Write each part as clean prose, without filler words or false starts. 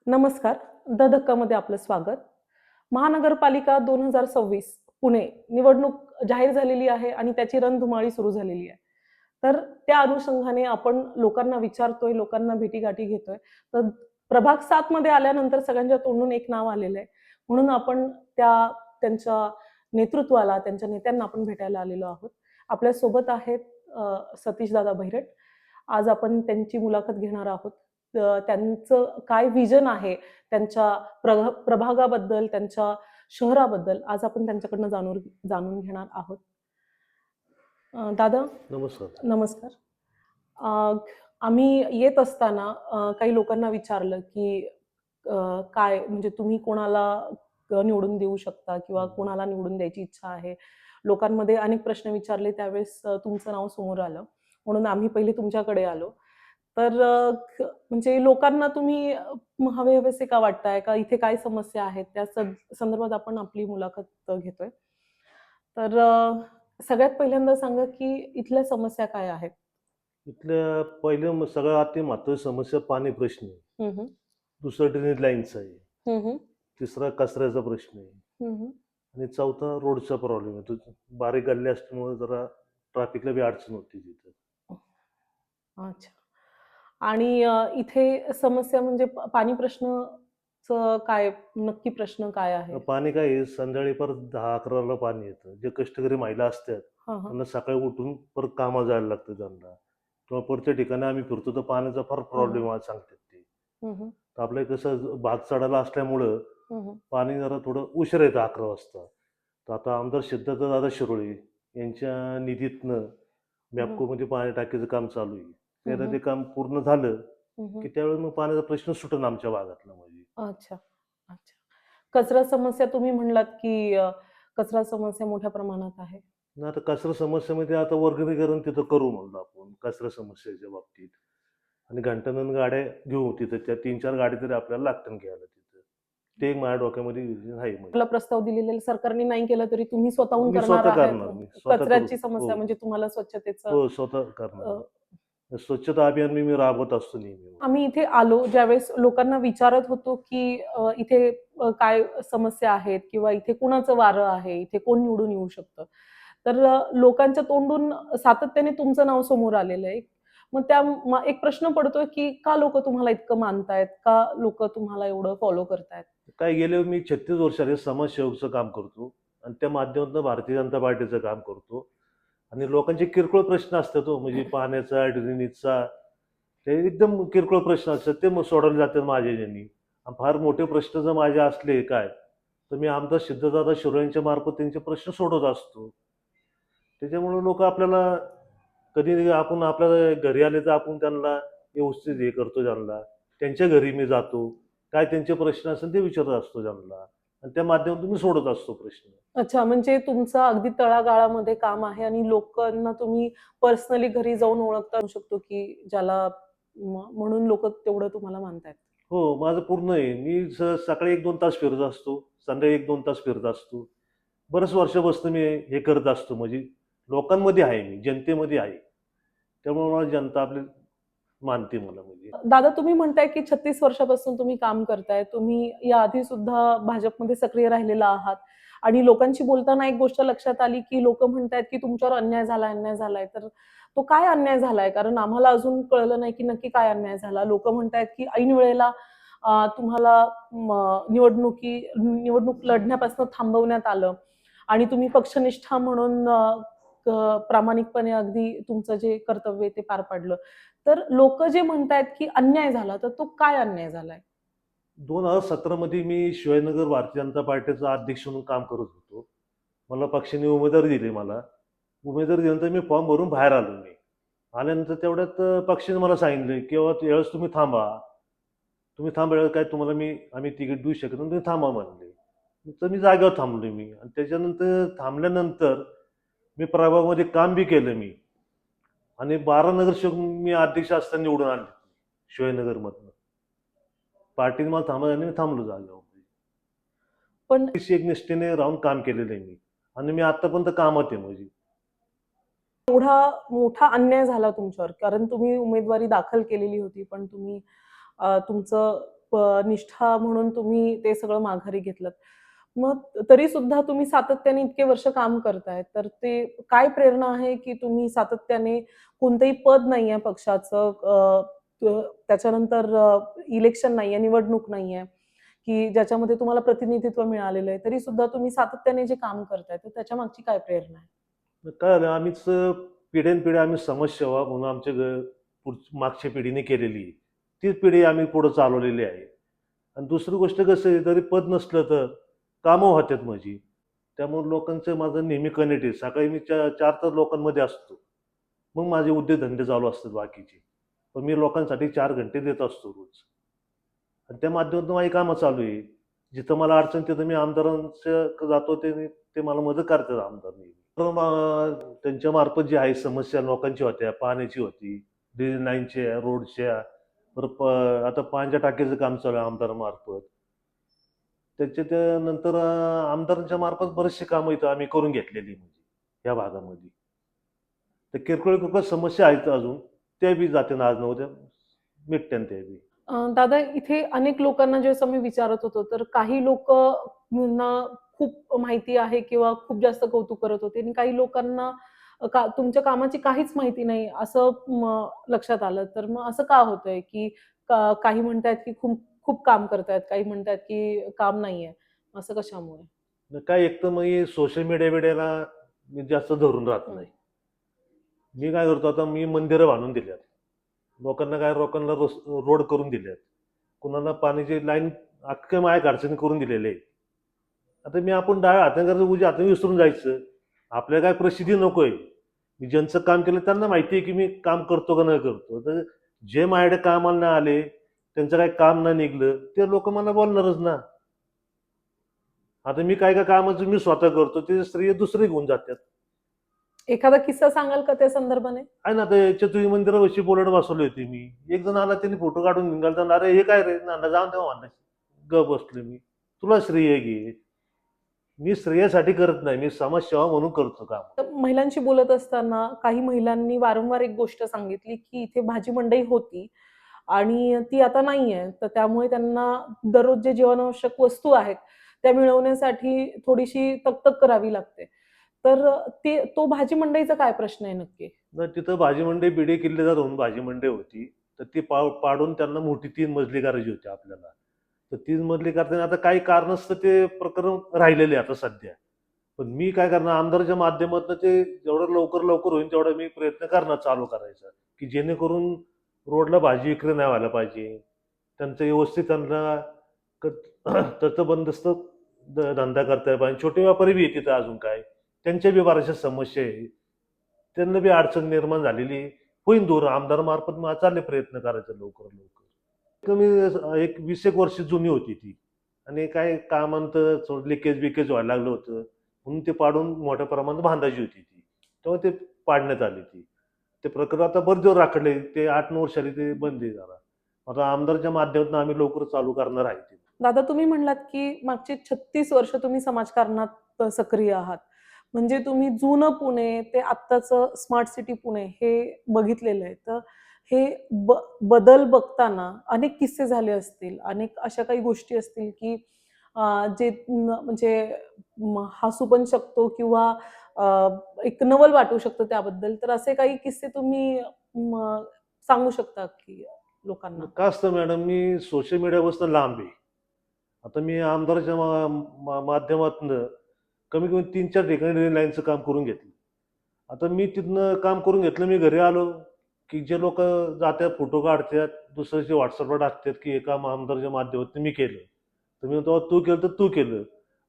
नमस्कार. द धक्कामध्ये आपलं स्वागत. महानगरपालिका 2026 पुणे निवडणूक जाहीर झालेली आहे आणि त्याची रणधुमाळी सुरू झालेली आहे. तर त्या अनुषंगाने आपण लोकांना विचारतोय, लोकांना भेटीगाठी घेतोय. तर प्रभाग 7 मध्ये आल्यानंतर सगळ्यांच्या तोंडून एक नाव आलेलं आहे. म्हणून आपण त्यांच्या नेतृत्वाला, त्यांच्या नेत्यांना आपण भेटायला आलेलो आहोत. आपल्यासोबत आहेत सतीशदादा भैरट. आज आपण त्यांची मुलाखत घेणार आहोत. त्यांचं काय व्हिजन आहे त्यांच्या प्रभागाबद्दल, त्यांच्या शहराबद्दल आज आपण त्यांच्याकडनं जाणून घेणार आहोत. दादा नमस्कार. नमस्कार. अ, आम्ही येत असताना काही लोकांना विचारलं, की काय म्हणजे तुम्ही कोणाला निवडून देऊ शकता किंवा कोणाला निवडून द्यायची इच्छा आहे. लोकांमध्ये अनेक प्रश्न विचारले त्यावेळेस तुमचं नाव समोर आलं. म्हणून आम्ही पहिले तुमच्याकडे आलो. तर म्हणजे लोकांना तुम्ही हवे-हवेसे का वाटताय? का इथे काय समस्या आहेत? त्या संदर्भात आपण आपली मुलाखत घेतोय. तर सगळ्यात पहिल्यांदा सांगा, की इथल्या समस्या काय आहेत? इथल्या पहिलं सगळ्यात अति महत्त्वाची समस्या पाणी प्रश्न आहे. हं, हं. दुसरं ड्रेनेज लाईनचा आहे. हं, हं. तिसरा कचऱ्याचा प्रश्न आहे. हं, हं. आणि चौथा रोडचा प्रॉब्लेम आहे. तो बारीक गल्ल्या असल्यामुळे जरा ट्रॅफिकला बी अडचण होती तिथं. अच्छा. आणि इथे समस्या म्हणजे पाणी प्रश्नचं काय नक्की प्रश्न काय आहे? पाणी काय आहे, संध्याकाळी परत 10-11ला पाणी येतं. जे कष्टकरी महिला असतात हां, हां. त्यांना सकाळी उठून परत कामाला जायला लागतं त्यांना. किंवा प्रत्येक ठिकाणी आम्ही फिरतो तर पाण्याचा फार प्रॉब्लेम आज सांगतात ते. हं, हं. तर आपलं कसं भाग चढायला असल्यामुळं हं, हं. पाणी जरा थोडं उशिरा येतं 11 वाजता. तर आता आमदार सिद्धार्थदादा शिरोळे यांच्या निधीतनं मॅप्कोमध्ये पाणी टाकीचं काम चालू आहे. एकदा ते काम पूर्ण झालं, की त्यावेळेस मग पाण्याचा प्रश्न सुटेल आमच्या भागातला म्हणजे. अच्छा, अच्छा. कचरा समस्या तुम्ही म्हणलात, की कचरा समस्या मोठ्या प्रमाणात आहे. आणि आता कचरा समस्येमध्ये आता वर्गीकरण तिथं करू म्हणलं आपण कचरा समस्येच्या बाबतीत. आणि घंटानंतर गाड्या घेऊ तिथं त्या 3-4 गाडी तरी आपल्याला लागतील घ्यायला तिथं. ते एक माझ्या डोक्यामध्ये विजन आहे म्हणजे. आपला प्रस्ताव दिलेला सरकारने नाही केला तरी तुम्ही स्वतःहून मी करणार स्वतः आहात. करणार, मी स्वतः करू. कचऱ्याची हो, समस्या म्हणजे तुम्हाला स्वच्छतेचं हो, स्वतः करणार अ, मी. स्वच्छता अभियान मी राबवत असतो नेहमी. आम्ही इथे आलो ज्यावेळेस लोकांना विचारत होतो, की इथे काय समस्या आहेत किंवा इथे कुणाचं वारं आहे, इथे कोण निवडून येऊ शकतं. तर लोकांच्या तोंडून सातत्याने तुमचं नाव समोर आलेलं आहे. मग एक प्रश्न पडतोय, की का लोकं तुम्हाला इतकं मानतायत? का लोकं तुम्हाला एवढं फॉलो करतायत? काय गेले मी 36 वर्ष आले समाजसेवकचं काम करतो आणि त्या माध्यमातून भारतीय जनता पार्टीचं काम करतो. आणि लोकांचे किरकोळ प्रश्न असतात हो, म्हणजे पाण्याचा, ड्रेनेजचा, ते एकदम किरकोळ प्रश्न असतात ते मग सोडवले जातात माझ्या ह्यानी. आणि फार मोठे प्रश्न जर माझे असले काय, तर मी आमदार सिद्धदादा शिरोळेंच्या मार्फत त्यांचे प्रश्न सोडवत असतो. त्याच्यामुळे लोक आपल्याला कधी आपण आपल्या घरी आले तर आपण त्यांना व्यवस्थित हे करतो त्यांना. त्यांच्या घरी मी जातो. काय त्यांचे प्रश्न असेल ते विचारत असतो त्यांना. आणि त्या माध्यमातून मी सोडत असतो प्रश्न. अच्छा, म्हणजे तुमचं अगदी तळागाळामध्ये काम आहे आणि लोकांना तुम्ही पर्सनली घरी जाऊन ओळखता येऊ शकतो, की ज्याला म्हणून लोकं तेवढं तुम्हाला मानतायत. हो, माझं पूर्ण आहे. मी सकाळी 1-2 तास फिरत असतो. संध्याकाळी 1-2 तास फिरत असतो. बरेच वर्षापासून मी हे करत असतो. म्हणजे लोकांमध्ये आहे मी, जनतेमध्ये आहे. त्यामुळे मला जनता आपली मानते मला म्हणजे. दादा तुम्ही म्हणताय, की 36 वर्षापासून तुम्ही काम करताय. तुम्ही याआधी सुद्धा भाजपमध्ये सक्रिय राहिलेला आहात आणि लोकांशी बोलताना एक गोष्ट लक्षात आली, की लोकं म्हणतायत, की तुमच्यावर अन्याय झालाय, अन्याय झालाय. तर तो काय अन्याय झालाय? कारण आम्हाला अजून कळलं नाही, की नक्की काय अन्याय झाला. लोकं म्हणतायत, की ऐन वेळेला तुम्हाला निवडणूक लढण्यापासून थांबवण्यात आलं आणि तुम्ही पक्षनिष्ठा म्हणून प्रामाणिकपणे अगदी तुमचं जे कर्तव्य आहे ते पार पाडलं. तर लोकं जे म्हणतायत, की अन्याय झाला, तर तो काय अन्याय झालाय? 2017 मध्ये मी शिवाजीनगर भारतीय जनता पार्टीचा अध्यक्ष म्हणून काम करत होतो. मला पक्षाने उमेदवारी दिली मला. उमेदवारी दिल्यानंतर मी फॉर्म भरून बाहेर आलो मी. आल्यानंतर तेवढ्यात पक्षाने मला सांगितलं, की "बाबा यावेळेस तुम्ही थांबा. तुम्ही थांबा काय तुम्हाला आम्ही तिकीट देऊ शकत नाही, तुम्ही थांबा" म्हणले. तर मी जागेवर थांबलो मी आणि त्याच्यानंतर थांबल्यानंतर मी प्रभागामध्ये काम बी केलं मी. आणि 12 नगरसेवक मी अध्यक्ष असताना निवडून आणले शिवाजीनगरमधनं. पार्टीने मला थांबवलं आणि मी थांबलो जागेवर. पण एकनिष्ठेने राहून काम केलेलं आहे मी आणि मी आतापर्यंत कामात आहे म्हणजे. एवढा मोठा अन्याय झाला तुमच्यावर, कारण तुम्ही उमेदवारी दाखल केलेली होती, पण तुम्ही तुमचं निष्ठा म्हणून तुम्ही ते सगळं माघारी घेतलत. मग तरी सुद्धा तुम्ही सातत्याने इतके वर्ष काम करताय, तर ते काय प्रेरणा आहे, की तुम्ही सातत्याने कोणतंही पद नाहीये पक्षाचं, त्याच्यानंतर इलेक्शन नाहीये, निवडणूक नाहीये, की ज्याच्यामध्ये तुम्हाला प्रतिनिधित्व मिळालेलं आहे, तरी सुद्धा तुम्ही सातत्याने जे काम करताय, तर त्याच्यामागची काय प्रेरणा आहे? मग काय झालं, आम्हीच पिढ्यानपिढ्या आम्ही समाजसेवा म्हणून आमच्या मागच्या पिढीने केलेली आहे. तीच पिढी आम्ही पुढे चालवलेली आहे. आणि दुसरी गोष्ट कसं आहे, जरी पद नसलं तर कामं होतात माझी. त्यामुळे लोकांचं माझं नेहमी कनेक्ट आहे. सकाळी मी 4 तास लोकांमध्ये असतो. मग माझे उद्योगधंदे चालू असतात बाकीचे. पण मी लोकांसाठी 4 घंटे देत असतो रोज. आणि त्या माध्यमातून माझी कामं चालू आहे. जिथं मला अडचण तिथं मी आमदारांच्या जातो, ते मला मदत करतात आमदार नेहमी. तर त्यांच्या मार्फत जी आहे समस्या लोकांची होत्या, पाण्याची होती, ड्रेनेज लाईनच्या, रोडच्या, परत आता पाण्याच्या टाकीचं काम चालू आहे आमदारामार्फत. त्यानंतर आमदारांच्या मार्फत बरेचशी कामं इथं आम्ही करून घेतलेली म्हणजे या भागामध्ये. तर किरकोळ समस्या आहेत अजून, त्या बी जाते आज न उद्या मिटतील त्या बी. दादा, इथे अनेक लोकांना ज्यावेळेस आम्ही विचारत होतो, तर काही लोकांना खूप माहिती आहे किंवा खूप जास्त कौतुक करत होते आणि काही लोकांना तुमच्या कामाची काहीच माहिती नाही असं लक्षात आलं. तर मग असं का होतंय, की काही म्हणतायत की खूप खूप काम करतायत, काही म्हणतायत की काम नाहीये. असं कशामुळे? मग काय, एक तर मग सोशल मीडिया बिडियाला मी जास्त धरून राहत हं. नाही. मी काय करतो, आता मी मंदिरं बांधून दिल्यात. लोकांना रोड करून दिलेत. कुणाला पाण्याची लाईन अख्ख्या माझ्या अडचणी करून दिलेले आहे. आता आपण डाव्या हाताने करायचं, उजव्या हाताने विसरून जायचं. आपल्याला काय प्रसिद्धी नकोय. मी ज्यांचं काम केलं त्यांना माहिती आहे की मी काम करतो का नाही करतो. तर जे माझ्याकडे कामाला नाही आले, त्यांचं काही काम नाही निघलं, ते लोक मला बोलणारच ना. आता मी काय काय कामाचं मी स्वतः करतो, ते श्रेय दुसरे घेऊन जातात. एखादा किस्सा सांगाल का त्या संदर्भाने? आहे ना, आता चतुर्ी मंदिरापाशी बोलत बसवली होती मी. एक जण आला, त्यांनी फोटो काढून निघाला, अरे हे काय रे ना, जाऊन तेव्हा म्हणलं, ग बसले मी. तुला श्रेय घे. मी श्रेयासाठी करत नाही, मी समाजसेवा म्हणून करतो काम. तर महिलांशी बोलत असताना काही महिलांनी वारंवार एक गोष्ट सांगितली, की इथे भाजी मंडई होती आणि ती आता नाहीये. तर त्यामुळे त्यांना दररोज जे जीवनावश्यक वस्तू आहेत, त्या मिळवण्यासाठी थोडीशी तक-तक करावी लागते. तर तो भाजी मंडईचा काय प्रश्न आहे नक्की? तर तिथं भाजी मंडई बिडे किल्लेदार होऊन भाजी मंडई होती. तर ती पाडून त्यांना मोठी 3 मजली करायची होती आपल्याला. तर 3 मजली करताना आता काही कारणास्तव ते प्रकरण राहिलेले आहे आता सध्या. पण मी काय करणार, आमदाराच्या माध्यमातून ते जेवढं लवकर होईल तेवढा मी प्रयत्न करणार चालू करायचा, की जेणेकरून रोडला भाजी विक्री नाही व्हायला पाहिजे. त्यांचं व्यवस्थित त्यांना त्याचं बंदोबस्त धंदा करता पाहिजे. छोटे व्यापारी बी आहे तिथं अजून काय. त्यांच्या बी बऱ्याचशा समस्या आहे. त्यांना बी अडचण निर्माण झालेली होईन दूर. आमदारामार्फत मग चालले प्रयत्न करायचा लवकर. कमी एक 20 एक वर्ष जुनी होती ती. आणि काय कामांत लिकेज बिकेज व्हायला लागलं होतं. म्हणून ते पाडून मोठ्या प्रमाणात बांधायची होती ती. तेव्हा ते पाडण्यात आली ती. ते प्रकरण आता बरेच दिवस राखडले. ते 8-9 वर्षांनी ते बंद आहे जरा. आता आमदारच्या माध्यमातून आम्ही लवकर चालू करणार आहे ते. दादा, तुम्ही म्हणलात, की मागची 36 वर्ष तुम्ही समाजकारणात सक्रिय आहात. म्हणजे तुम्ही जुनं पुणे ते आत्ताचं स्मार्ट सिटी पुणे हे बघितलेलं आहे. तर हे बदल बघताना अनेक किस्से झाले असतील, अनेक अशा काही गोष्टी असतील, की जे म्हणजे हसू पण शकतो किंवा अ, एक नवल वाटू शकतं त्याबद्दल. तर असे काही किस्से तुम्ही सांगू शकता की लोकांना? मग का असतं मॅडम, मी सोशल मीडियापासून लांब आहे. आता मी आमदाराच्या माध्यमातून कमी कमी 3-4 ठिकाणी रेल्वे लाईनचं काम करून घेतलं. आता मी तिथनं काम करून घेतलं, मी घरी आलो, की जे लोक जातात फोटो काढतात, दुसऱ्याचे व्हॉट्सअपवर टाकतात, की हे काम आमदाराच्या माध्यमातून मी केलं. तर मी म्हणतो, तू केलं तर तू केलं.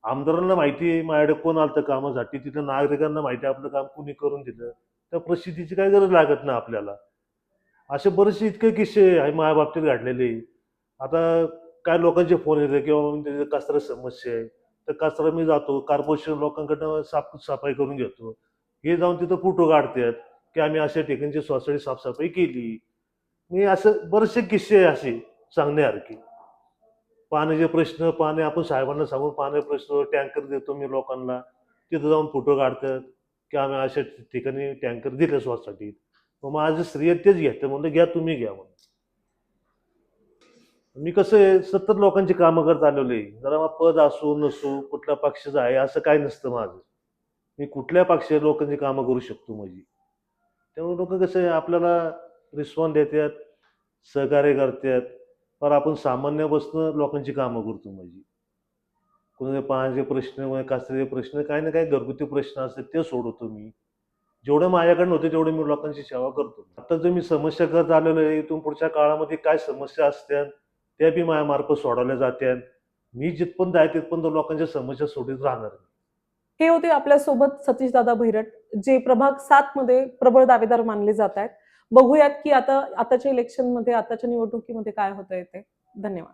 आमदारांना माहिती आहे माझ्याकडे कोण आलं कामासाठी, तिथल्या नागरिकांना माहिती आहे आपलं काम कुणी करून दिलं. त्या प्रसिद्धीची काही गरज लागत नाही आपल्याला. असे बरेचसे इतके किस्से आहे माझ्या बाबतीत घडलेले. आता काय लोकांचे फोन येते किंवा कचरा समस्या आहे, तर कचरा मी जातो कॉर्पोरेशन लोकांकडनं साफसफाई करून घेतो. हे जाऊन तिथं फोटो काढतात, की आम्ही अशा ठिकाणची सोसायटी साफसफाई केली. मी असं बरेचसे किस्से आहे असे सांगण्यासारखे. पाण्याचे प्रश्न, पाणी आपण साहेबांना सांगून पाण्याचे प्रश्न टँकर देतो मी लोकांना. तिथं जाऊन फोटो काढतात, की आम्ही अशा ठिकाणी टँकर दिले सोसायटीत. मग माझं श्रेय तेच घेतं, म्हणलं घ्या तुम्ही घ्या म्हणून. मी कसं आहे सतत लोकांची कामं करत आलेलो आहे. जरा मग पद असो नसो, कुठल्या पक्षाचं आहे असं काही नसतं माझं. मी कुठल्या पक्षाच्या लोकांची कामं करू शकतो म्हणजे. त्यामुळे लोकं कसं आहे आपल्याला रिस्पॉन्स देतात, सहकार्य करतात. पण आपण सामान्यपासून लोकांची कामं करतो म्हणजे. कोणाचे पाण्याचे प्रश्न, कोणाचे कचऱ्याचे प्रश्न, काही ना काही घरगुती प्रश्न असतात ते सोडवतो मी. जेवढं माझ्याकडनं होतं तेवढं मी लोकांची सेवा करतो. आता जो मी समस्या करत आलेलो आहे, इथून पुढच्या काळामध्ये काय समस्या असत्याल, त्या बी माझ्यामार्फत सोडवल्या जात्याल. मी जिथपर्यंत आहे तिथपर्यंत लोकांच्या समस्या सोडवीत राहणार. हे होते आपल्यासोबत सतीशदादा भैरट, जे प्रभाग 7 मध्ये प्रबळ दावेदार मानले जात आहेत. बघूयात की आताच्या इलेक्शनमध्ये, आताच्या निवडणुकीमध्ये काय होतंय ते. धन्यवाद.